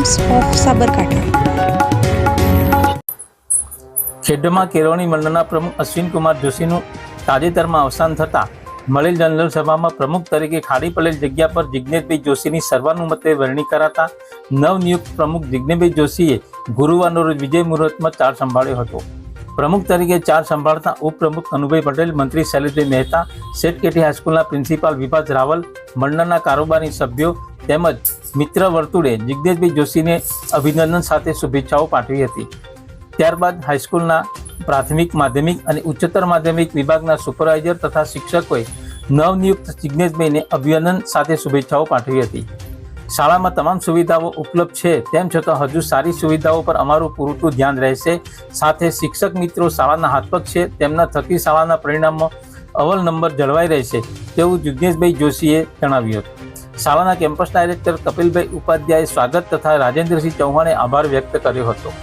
Times of Sabarkantha. ખેડમાં કેળવણી મંડળના પ્રમુખ અશ્વિનકુમાર જોશીનું તાજેતરમાં અવસાન થતાં મળેલ જનરલ સભામાં પ્રમુખ તરીકે ખાલી પડેલ જગ્યા પર જિજ્ઞેશભાઈ જોશીની સર્વાનુમતે વરણી કરાતા નવનિયુક્ત પ્રમુખ જિજ્ઞેશભાઈ જોશીએ ગુરુવારનો રોજ વિજય મુહૂર્તમાં ચાર્જ સંભાળ્યો હતો। પ્રમુખ તરીકે ચાર્જ સંભાળતા ઉપપ્રમુખ અનુભાઈ પટેલ, મંત્રી શૈલેષભાઈ મહેતા, સેઠ કેટી હાઈસ્કૂલના પ્રિન્સિપાલ વિભાસ રાવલ, મંડળના કારોબારી સભ્યો તેમજ મિત્ર વર્તુળે જિજ્ઞેશભાઈ જોશીને અભિનંદન સાથે શુભેચ્છાઓ પાઠવી હતી। ત્યારબાદ હાઈસ્કૂલના પ્રાથમિક, માધ્યમિક અને ઉચ્ચતર માધ્યમિક વિભાગના સુપરવાઇઝર તથા શિક્ષકોએ નવનિયુક્ત જિજ્ઞેશભાઈને અભિનંદન સાથે શુભેચ્છાઓ પાઠવી હતી। શાળામાં તમામ સુવિધાઓ ઉપલબ્ધ છે, તેમ છતાં હજુ સારી સુવિધાઓ પર અમારું પૂરતું ધ્યાન રહેશે। સાથે શિક્ષક મિત્રો શાળાના હાથપગ છે, તેમના થકી શાળાના પરિણામો અવ્વલ નંબર જળવાઈ રહેશે તેવું જિજ્ઞેશભાઈ જોશીએ જણાવ્યું હતું। શાળાના કેમ્પસ ડાયરેક્ટર કપિલભાઈ ઉપાધ્યાયે સ્વાગત તથા રાજેન્દ્રસિંહ ચૌહાણે આભાર વ્યક્ત કર્યો હતો।